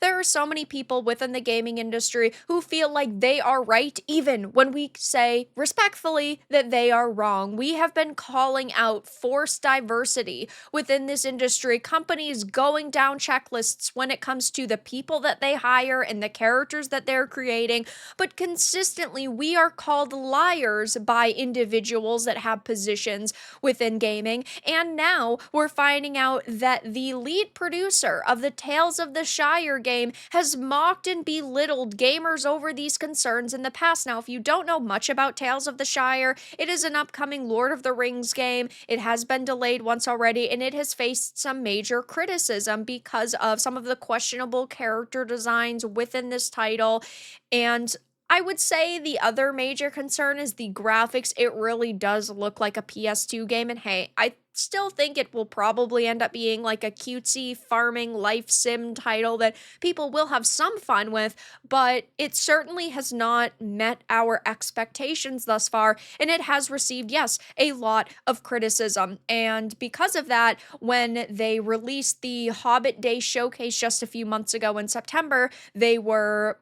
There are so many people within the gaming industry who feel like they are right, even when we say respectfully that they are wrong. We have been calling out forced diversity within this industry, companies going down checklists when it comes to the people that they hire and the characters that they're creating. But consistently, we are called liars by individuals that have positions within gaming. And now we're finding out that the lead producer of the Tales of the Shire game has mocked and belittled gamers over these concerns in the past. Now, if you don't know much about Tales of the Shire, it is an upcoming Lord of the Rings game. It has been delayed once already, and it has faced some major criticism because of some of the questionable character designs within this title. And I would say the other major concern is the graphics. It really does look like a PS2 game, and hey, I still think it will probably end up being like a cutesy farming life sim title that people will have some fun with, but it certainly has not met our expectations thus far, and it has received, yes, a lot of criticism. And because of that, when they released the Hobbit Day showcase just a few months ago in September, they were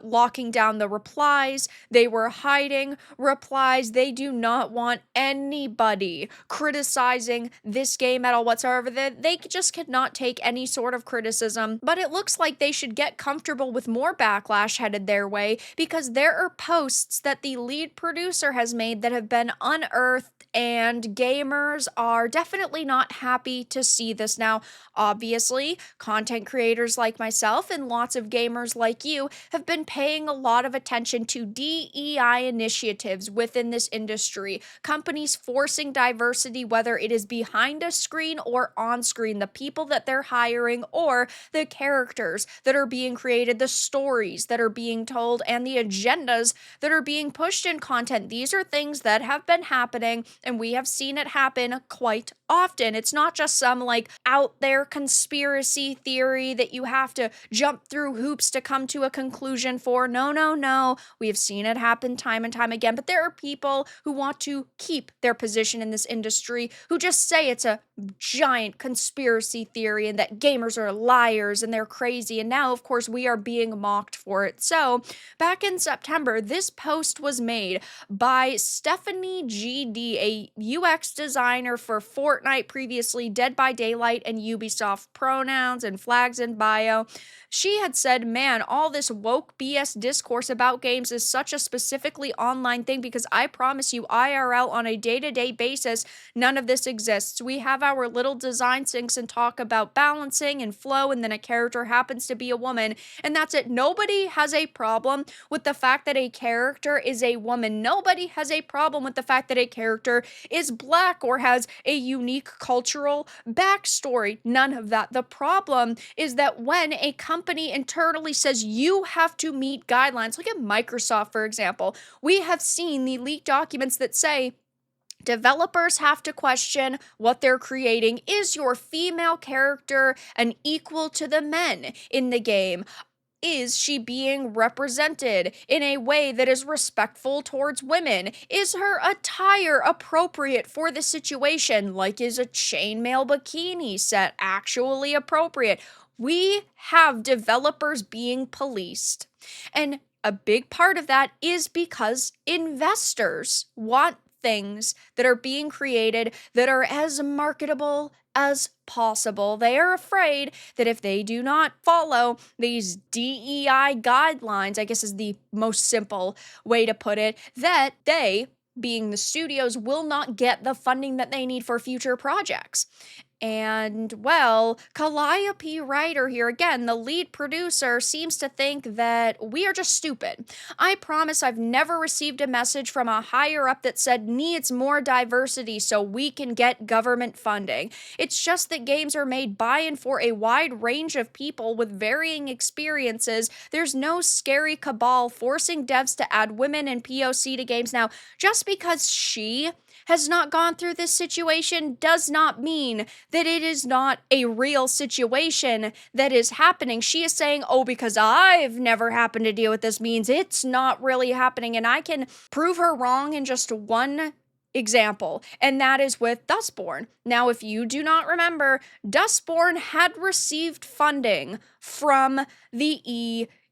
locking down the replies. They were hiding replies. They do not want anybody criticizing this game at all whatsoever. They just cannot take any sort of criticism. But it looks like they should get comfortable with more backlash headed their way, because there are posts that the lead producer has made that have been unearthed, and gamers are definitely not happy to see this. Now, obviously, content creators like myself and lots of gamers like you have been paying a lot of attention to DEI initiatives within this industry, companies forcing diversity, whether it is behind a screen or on screen, the people that they're hiring or the characters that are being created, the stories that are being told, and the agendas that are being pushed in content. These are things that have been happening, and we have seen it happen quite often. It's not just some like out there conspiracy theory that you have to jump through hoops to come to a conclusion for. No, no, no. We have seen it happen time and time again, but there are people who want to keep their position in this industry who just say it's a giant conspiracy theory and that gamers are liars and they're crazy. And now, of course, we are being mocked for it. So, back in September, this post was made by Stephanie GD, a UX designer for Fortnite, previously Dead by Daylight and Ubisoft, pronouns and flags in bio. She had said, man, all this woke BS discourse about games is such a specifically online thing, because I promise you, IRL on a day-to-day basis, none of this exists. We have our little design syncs and talk about balancing and flow, and then a character happens to be a woman, and that's it. Nobody has a problem with the fact that a character is a woman. Nobody has a problem with the fact that a character is black or has a unique cultural backstory. None of that. The problem is that when a company internally says you have to meet guidelines, look at Microsoft, for example. We have seen the leaked documents that say developers have to question what they're creating. Is your female character an equal to the men in the game? Is she being represented in a way that is respectful towards women? Is her attire appropriate for the situation? Like, is a chainmail bikini set actually appropriate? We have developers being policed. And a big part of that is because investors want things that are being created that are as marketable as possible. They are afraid that if they do not follow these DEI guidelines, I guess is the most simple way to put it, that they, being the studios, will not get the funding that they need for future projects. And, well, Calliope Writer here, again, the lead producer, seems to think that we are just stupid. I promise I've never received a message from a higher up that said needs more diversity so we can get government funding. It's just that games are made by and for a wide range of people with varying experiences. There's no scary cabal forcing devs to add women and POC to games. Now, just because she has not gone through this situation does not mean that it is not a real situation that is happening. She is saying, oh, because I've never happened to deal with this means it's not really happening. And I can prove her wrong in just one example, and that is with Dustborn. Now, if you do not remember, Dustborn had received funding from the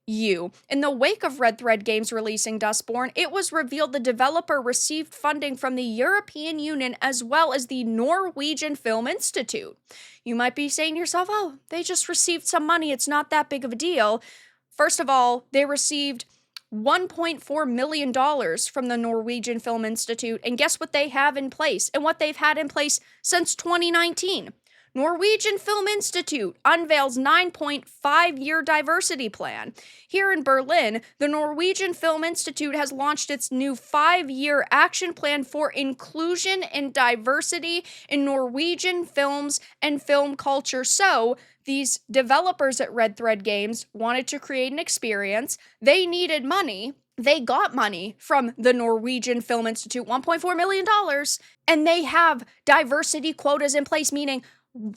EU. In the wake of Red Thread Games releasing Dustborn, it was revealed the developer received funding from the European Union as well as the Norwegian Film Institute. You might be saying to yourself, oh, they just received some money, it's not that big of a deal. First of all, they received $1.4 million from the Norwegian Film Institute, and guess what they have in place, and what they've had in place since 2019? Norwegian Film Institute unveils 9.5-year diversity plan. Here in Berlin, the Norwegian Film Institute has launched its new 5-year action plan for inclusion and diversity in Norwegian films and film culture. So, these developers at Red Thread Games wanted to create an experience. They needed money. They got money from the Norwegian Film Institute, $1.4 million, and they have diversity quotas in place, meaning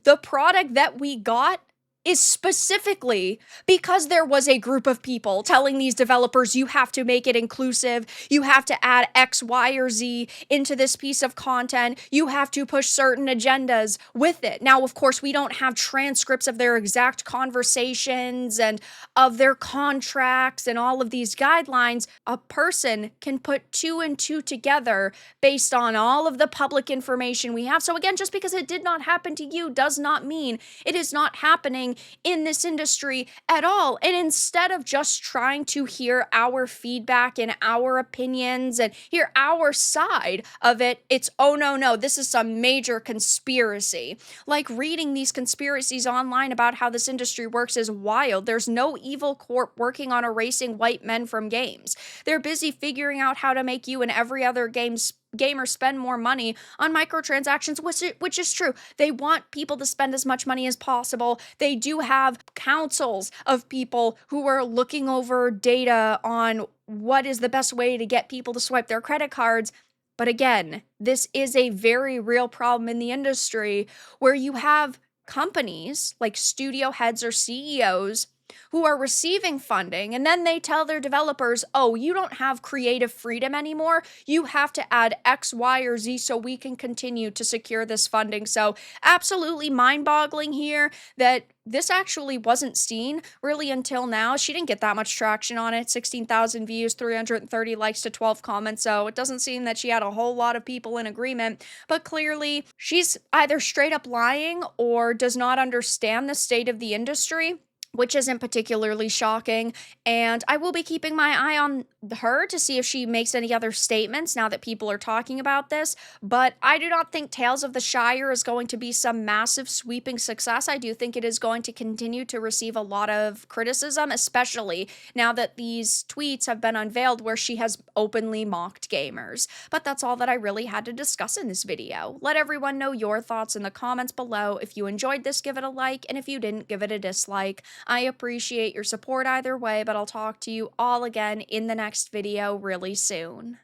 the product that we got is specifically because there was a group of people telling these developers, you have to make it inclusive, you have to add X, Y, or Z into this piece of content, you have to push certain agendas with it. Now, of course, we don't have transcripts of their exact conversations and of their contracts and all of these guidelines. A person can put 2 and 2 together based on all of the public information we have. So again, just because it did not happen to you does not mean it is not happening in this industry at all. And instead of just trying to hear our feedback and our opinions and hear our side of it, it's, oh no, this is some major conspiracy. Like, reading these conspiracies online about how this industry works is wild. There's no evil corp working on erasing white men from games. They're busy figuring out how to make you and every other gamer spend more money on microtransactions, which is true. They want people to spend as much money as possible. They do have councils of people who are looking over data on what is the best way to get people to swipe their credit cards. But again, this is a very real problem in the industry where you have companies like studio heads or CEOs who are receiving funding, and then they tell their developers, oh, you don't have creative freedom anymore. You have to add X, Y, or Z so we can continue to secure this funding. So absolutely mind-boggling here that this actually wasn't seen really until now. She didn't get that much traction on it. 16,000 views, 330 likes to 12 comments. So it doesn't seem that she had a whole lot of people in agreement. But clearly, she's either straight up lying or does not understand the state of the industry, which isn't particularly shocking, and I will be keeping my eye on her to see if she makes any other statements now that people are talking about this, but I do not think Tales of the Shire is going to be some massive sweeping success. I do think it is going to continue to receive a lot of criticism, especially now that these tweets have been unveiled where she has openly mocked gamers. But that's all that I really had to discuss in this video. Let everyone know your thoughts in the comments below. If you enjoyed this, give it a like, and if you didn't, give it a dislike. I appreciate your support either way, but I'll talk to you all again in the next video really soon.